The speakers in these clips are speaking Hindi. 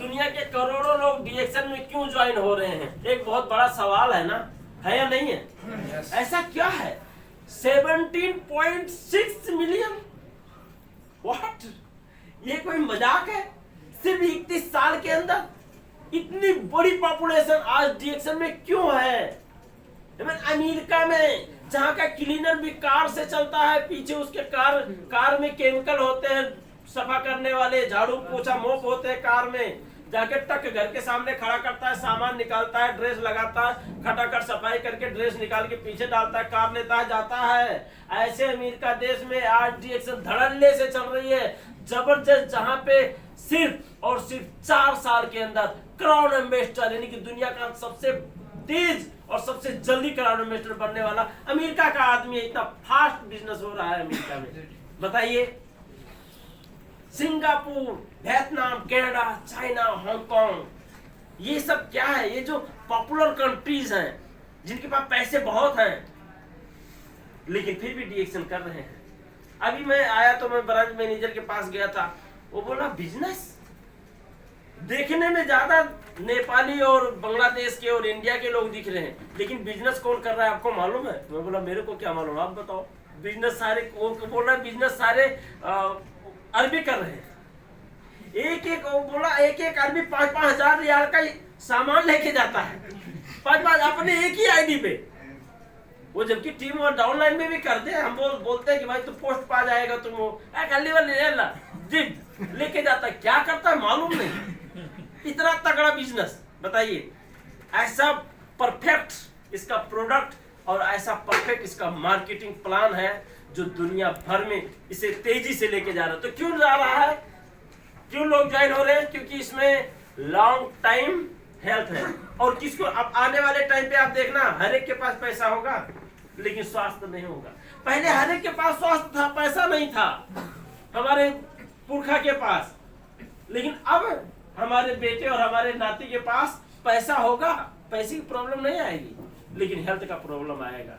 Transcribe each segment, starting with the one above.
दुनिया के करोड़ों लोग डीएक्शन में क्यों ज्वाइन हो रहे हैं? एक बहुत बड़ा सवाल है ना, है या नहीं है? ऐसा क्या है? 17.6 मिलियन, व्हाट? ये कोई मजाक है? सिर्फ 31 साल के अंदर इतनी बड़ी पॉपुलेशन आज डीएक्शन में क्यों है? अमेरिका में जहाँ का क्लीनर भी कार से चलता है, पीछे उसके कार में केमिकल होते हैं, सफा करने वाले झाड़ू पोछा मोप होते हैं, कार में जाके टक घर के सामने खड़ा करता है, सामान निकालता है, ड्रेस लगाता है, खटाखट सफाई करके ड्रेस निकाल के पीछे डालता है, कार लेता है, जाता है। ऐसे अमेरिका देश में आज डीएक्शन धड़ल्ले से चल रही है, जबरदस्त, जहाँ पे सिर्फ और सिर्फ 4 साल के अंदर क्राउन एम्बेसडर यानी कि दुनिया का सबसे तेज और सबसे जल्दी क्राउन एम्बेसडर बनने वाला अमेरिका का आदमी है। इतना फास्ट बिजनेस हो रहा है अमेरिका में, बताइए। Singapore, Vietnam, Canada, China, Hong Kong, ये सब क्या है? ये जो पॉपुलर कंट्रीज हैं, जिनके पास पैसे बहुत हैं, लेकिन फिर भी डीएक्शन कर रहे हैं। अभी मैं आया तो मैं ब्रांच मैनेजर के पास गया था, वो बोला बिजनेस देखने में ज्यादा नेपाली और बांग्लादेश के और इंडिया के लोग दिख रहे हैं, लेकिन बिजनेस कौन कर रहा है आपको मालूम है? मैं बोला मेरे को क्या मालूम, आप बताओ। बिजनेस सारे बोल रहा है, बिजनेस सारे अरबी कर रहे हैं। एक बोला एक अरबी 5-5 हजार रियाल का सामान लेके जाता है, 5-5 अपने एक ही आईडी पे। वो जबकि टीम और डाउनलाइन में भी करते हैं, हम बोलते हैं कि भाई तू पोस्ट पा जाएगा, तुम लेके जाता है। क्या करता है मालूम नहीं, इतना तगड़ा बिजनेस, बताइए। ऐसा परफेक्ट इसका प्रोडक्ट और ऐसा परफेक्ट इसका मार्केटिंग प्लान है जो दुनिया भर में इसे तेजी से लेके जा रहा है। तो क्यों जा रहा है, क्यों लोग ज्वाइन हो रहे हैं? क्योंकि इसमें लॉन्ग टाइम हेल्थ है। और किसको अब आने वाले टाइम पे आप देखना, हर एक के पास पैसा होगा लेकिन स्वास्थ्य नहीं होगा। पहले हर एक के पास स्वास्थ्य था, पैसा नहीं था हमारे पुरखा के पास, लेकिन अब हमारे बेटे और हमारे नाती के पास पैसा होगा, पैसे की प्रॉब्लम नहीं आएगी, लेकिन हेल्थ का प्रॉब्लम आएगा।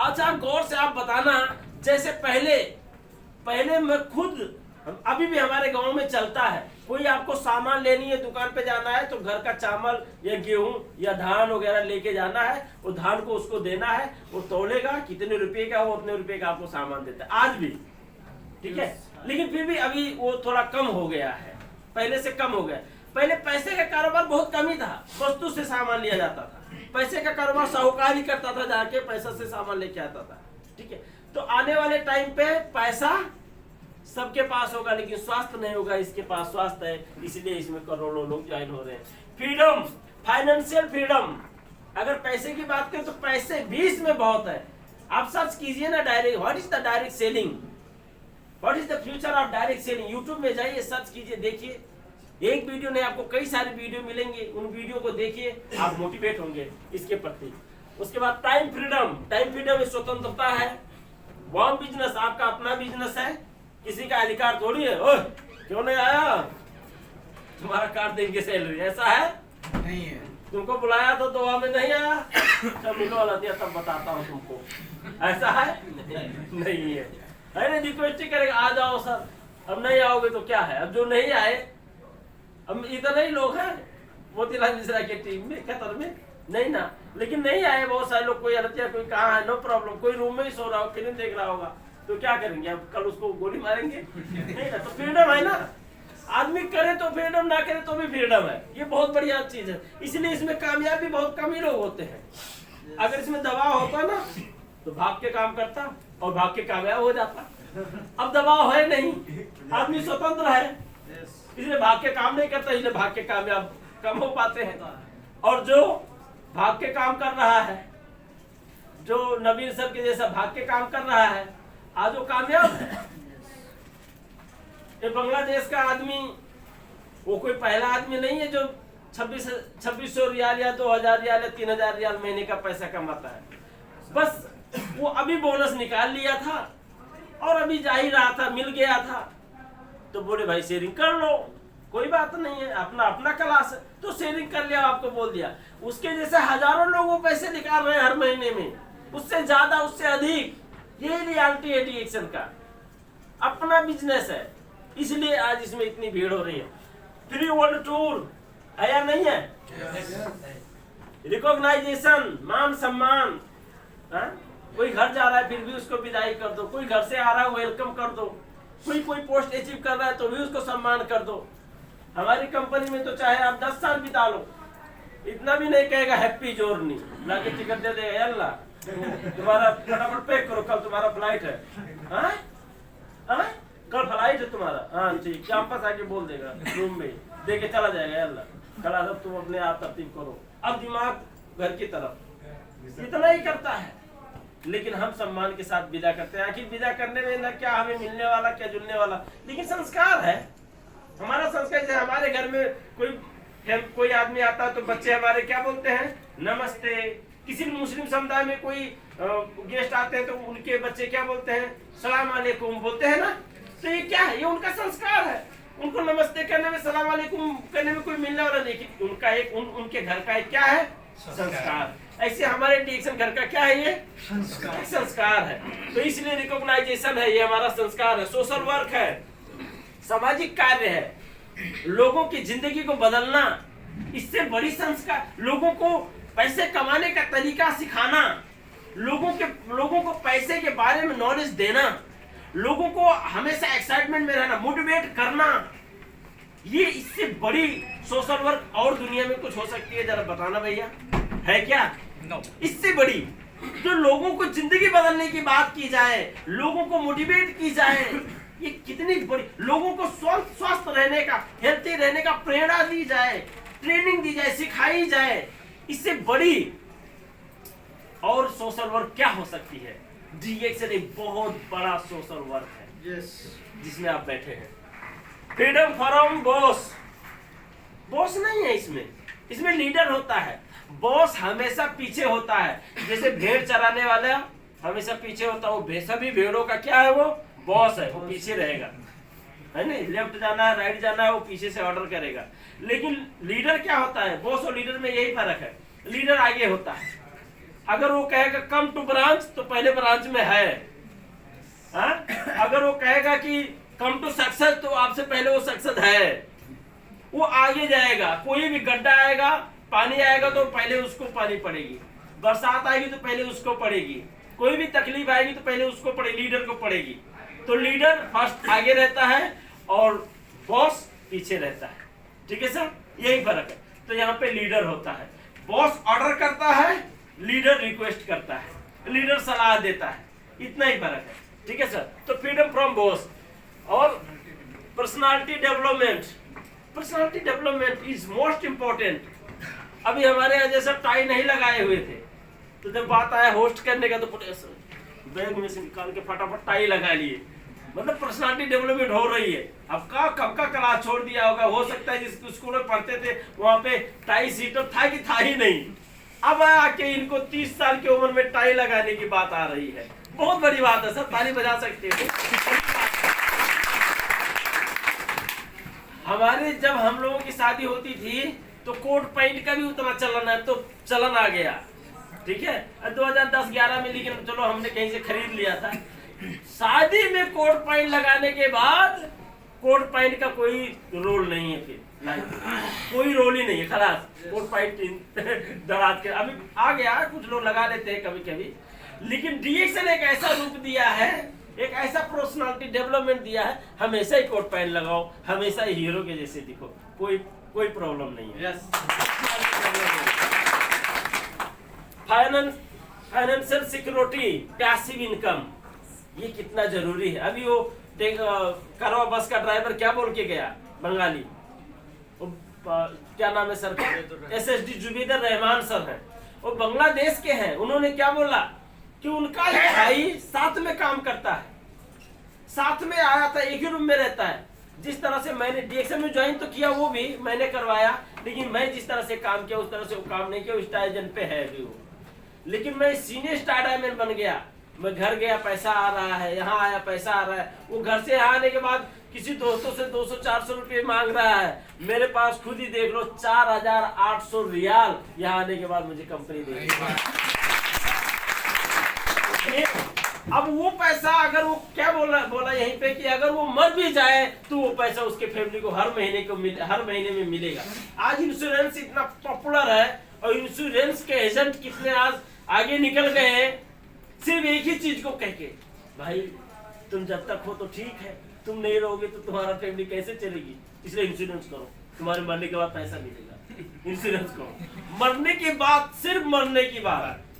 अच्छा गौर से आप बताना, जैसे पहले मैं खुद, अभी भी हमारे गांव में चलता है, कोई आपको सामान लेनी है, दुकान पे जाना है तो घर का चावल या गेहूं या धान वगैरह लेके जाना है, वो धान को उसको देना है, वो तोलेगा, कितने रुपए का, वो उतने रुपए का आपको सामान देता है आज भी, ठीक है। लेकिन फिर भी अभी वो थोड़ा कम हो गया है, पहले से कम हो गया। पहले पैसे का कारोबार बहुत कम ही था, वस्तु से सामान लिया जाता था। पैसे का कारोबार साहूकार ही करता था, जाके पैसा से सामान लेके आता था, ठीक है। तो आने वाले टाइम पे पैसा सबके पास होगा, लेकिन स्वास्थ्य नहीं होगा। इसके पास स्वास्थ्य है, इसलिए इसमें करोड़ों लोग ज्वाइन हो रहे हैं। फ्रीडम, फाइनेंशियल फ्रीडम, अगर पैसे की बात करें तो पैसे भी इसमें बहुत है। आप सर्च कीजिए ना direct, what is the direct selling, what is the future of direct selling. YouTube में जाइए, सर्च कीजिए, देखिए। एक वीडियो नहीं, आपको कई सारे वीडियो मिलेंगे, उन वीडियो को देखिए, आप मोटिवेट होंगे इसके प्रति। उसके बाद टाइम फ्रीडम, टाइम फ्रीडम में स्वतंत्रता है। वॉर्म बिजनेस, आपका अपना बिजनेस है, किसी का अधिकार थोड़ी है। ओए क्यों नहीं आया, तुम्हारा काट देंगे सैलरी, ऐसा है नहीं है। तुमको बुलाया तो दुआ में नहीं आया, तब निकल दिया, तब बताता हूँ तुमको, ऐसा है नहीं है। अरे रिक्वेस्ट करेगा आ जाओ सर, अब नहीं आओगे तो क्या है। अब जो नहीं आए, अब इतना ही लोग हैं मोतीलाल मिश्रा के टीम में, कतर में, नहीं ना, लेकिन नहीं आए बहुत सारे लोग। कोई अलतिया, कोई कहाँ है, नो प्रॉब्लम, कोई रूम में ही सो रहा हो, फिल्म देख रहा होगा, तो क्या करेंगे अब, कल उसको गोली मारेंगे नहीं ना। तो फ्रीडम है ना, आदमी करे तो फ्रीडम, ना करे तो भी फ्रीडम है। ये बहुत बढ़िया चीज है, इसलिए इसमें कामयाब भी बहुत कम ही लोग होते हैं। अगर इसमें दबाव होता ना तो भाग के काम करता और भाग के कामयाब हो जाता। अब दबाव है नहीं, आदमी स्वतंत्र है, इसलिए भाग के काम नहीं करता, इसलिए भाग के कामयाब कम हो पाते हैं। और जो भाग के काम कर रहा है, जो नवीन सर के जैसा भाग के काम कर रहा है, आज वो कामयाब है। ये बांग्लादेश का आदमी, वो कोई पहला आदमी नहीं है जो 2600 रियाल या 2000 रियाल या 3000 रियाल महीने का पैसा कमाता है। बस वो अभी बोनस निकाल लिया था और अभी जा ही रहा था, मिल गया था, तो बोले भाई शेयरिंग कर लो, कोई बात नहीं है, अपना अपना क्लास है, तो शेयरिंग कर लिया, आपको बोल दिया। उसके जैसे हजारों लोग वो पैसे निकाल रहे हैं हर महीने में, उससे ज्यादा, उससे अधिक। ये रियलिटी है एक्शन का, अपना बिजनेस है, इसलिए आज इसमें इतनी भीड़ हो रही है। फ्री वर्ल्ड टूर है या नहीं है? रिकॉग्नाइजेशन, मान सम्मान। कोई घर जा रहा है फिर भी उसको विदाई कर दो, कोई घर से आ रहा है वेलकम कर दो, कोई पोस्ट अचीव कर रहा है तो भी उसको सम्मान कर दो। हमारी कंपनी में तो चाहे आप 10 साल बिता लो, इतना भी नहीं कहेगा हैप्पी जर्नी, लाके टिकट दे देगा, अल्लाह तुम्हारा फटाफट पैक करो, कल तुम्हारा फ्लाइट है। कल फ्लाइट है तुम्हारा, हाँ ठीक, कैंपस आके बोल देगा, रूम में दे के चला जाएगा, अल्लाह कल सब तुम अपने आप तरतीब करो। अब दिमाग घर की तरफ, इतना ही करता है। लेकिन हम सम्मान के साथ विदा करते हैं। आखिर विदा करने में ना क्या हमें मिलने वाला क्या जुलने वाला, लेकिन संस्कार है हमारा। संस्कार जैसे हमारे घर में कोई आदमी आता है तो बच्चे हमारे क्या बोलते हैं? नमस्ते। किसी मुस्लिम समुदाय में कोई गेस्ट आते हैं तो उनके बच्चे क्या बोलते हैं? सलाम अलैकुम बोलते हैं ना। तो ये क्या है? ये उनका संस्कार है। उनको नमस्ते करने में, सलाम अलैकुम करने में कोई मिलने वाला नहीं, उनका एक उनके घर का एक क्या है? संस्कार। ऐसे हमारे डीएक्शन घर का क्या है? ये संस्कार है। तो इसलिए रिकॉग्नाइजेशन है, ये हमारा संस्कार है। सोशल वर्क है, सामाजिक कार्य है, लोगों की जिंदगी को बदलना, इससे बड़ी संस्कार। लोगों को पैसे कमाने का तरीका सिखाना, लोगों को पैसे के बारे में नॉलेज देना, लोगों को हमेशा एक्साइटमेंट में रहना, मोटिवेट करना, ये इससे बड़ी सोशल वर्क और दुनिया में कुछ हो सकती है? जरा बताना भैया, है क्या? No. इससे बड़ी जो लोगों को जिंदगी बदलने की बात की जाए, लोगों को मोटिवेट की जाए, ये कितनी बड़ी, लोगों को स्वस्थ रहने का, हेल्थी रहने का प्रेरणा दी जाए, ट्रेनिंग दी जाए, सिखाई जाए, इससे बड़ी और सोशल वर्क क्या हो सकती है? डीएक्शन एक बहुत बड़ा सोशल वर्क है जिसमें आप बैठे हैं। फ्रीडम फ्रॉम बॉस, बॉस नहीं है इसमें लीडर होता है। बॉस हमेशा पीछे होता है, जैसे भेड़ चराने वाला हमेशा पीछे होता है, वो सभी भेड़ों का क्या है? वो बॉस है, वो पीछे रहेगा, है नहीं? लेफ्ट जाना है, राइट जाना है, वो पीछे से ऑर्डर करेगा। लेकिन लीडर क्या होता है? बॉस और लीडर में यही फर्क है, लीडर आगे होता है। अगर वो कहेगा कम टू ब्रांच तो पहले ब्रांच में है, अगर वो कहेगा कि कम टू सक्सेस तो आपसे पहले वो सक्सेस है, वो आगे जाएगा। कोई भी गड्ढा आएगा, पानी आएगा तो पहले उसको पानी पड़ेगी, बरसात आएगी तो पहले उसको पड़ेगी, कोई भी तकलीफ आएगी तो पहले उसको पड़ेगी, लीडर को पड़ेगी। तो लीडर फर्स्ट आगे रहता है और बॉस पीछे रहता है। ठीक है सर, यही फर्क है। तो यहाँ पे लीडर होता है, बॉस ऑर्डर करता है, लीडर रिक्वेस्ट करता है, लीडर सलाह देता है, इतना ही फर्क है। ठीक है सर। तो फ्रीडम फ्रॉम बॉस और personality development, personality development is most important. अभी हमारे यहाँ जैसा टाई नहीं लगाए हुए थे, तो जब बात आया होस्ट करने का तो बैग में से निकाल के फटाफट टाई लगा लिए, मतलब पर्सनालिटी डेवलपमेंट हो रही है। अब कब का क्लास छोड़ दिया होगा, हो सकता है जिस स्कूल में पढ़ते थे वहाँ पे टाई सीटर था कि था ही नहीं। अब आके इनको 30 साल की उम्र में टाई लगाने की बात आ रही है, बहुत बड़ी बात है सर, ताली बजा सकते हैं। हमारे जब हम लोगों की शादी होती थी तो कोट पैंट का भी उतना चलन है, तो चलन आ गया। ठीक है, 2010-11 में, लेकिन चलो हमने कहीं से खरीद लिया था। शादी में कोट पैंट लगाने के बाद कोट पैंट का कोई रोल नहीं है, फिर कोई रोल ही नहीं है, खलास कोट पैंट दराज के अभी आ गया, कुछ लोग लगा लेते हैं कभी कभी। लेकिन डीएक्शन एक ऐसा रूप दिया है, एक ऐसा पर्सनालिटी डेवलपमेंट दिया है, हमेशा ही कोट पैंट लगाओ, हमेशा ही हीरो के जैसे दिखो, कोई प्रॉब्लम नहीं है। फाइनेंशियल सिक्योरिटी, पैसिव इनकम, ये कितना जरूरी है। अभी वो कारवा बस का ड्राइवर क्या बोल के गया, बंगाली, क्या नाम है सर, SSD जुबैदर रहमान सर हैं, वो बांग्लादेश के हैं। उन्होंने क्या बोला कि उनका भाई साथ में काम करता है, साथ में आया था, एक ही रूम में रहता है। जिस तरह से मैंने डीएक्शन में ज्वाइन तो किया, वो भी मैंने करवाया, लेकिन मैं जिस तरह से काम किया उस तरह से वो काम नहीं किया, स्टार एजेंट पे है भी वो। लेकिन मैं सीनियर स्टार डायमंड बन गया। मैं घर गया, पैसा आ रहा है, यहाँ आया पैसा आ रहा है। वो घर से यहाँ आने के बाद किसी दोस्तों से 200-400 रुपये मांग रहा है, मेरे पास खुद ही देख लो 4800 रियाल यहाँ आने के बाद मुझे कंपनी देगी। अब वो पैसा अगर वो क्या बोला यहीं पे कि अगर वो मर भी जाए तो वो पैसा उसके फैमिली को हर महीने में मिलेगा। आज इंश्योरेंस इतना पॉपुलर है और इंश्योरेंस के एजेंट कितने आज आगे निकल गए हैं, सिर्फ एक ही चीज को कह के, भाई तुम जब तक हो तो ठीक है, तुम नहीं रहोगे तो तुम्हारा फैमिली कैसे चलेगी, इसलिए इंश्योरेंस करो, तुम्हारे मरने के बाद पैसा मिलेगा। इंश्योरेंस करो, मरने के बाद, सिर्फ मरने की बात,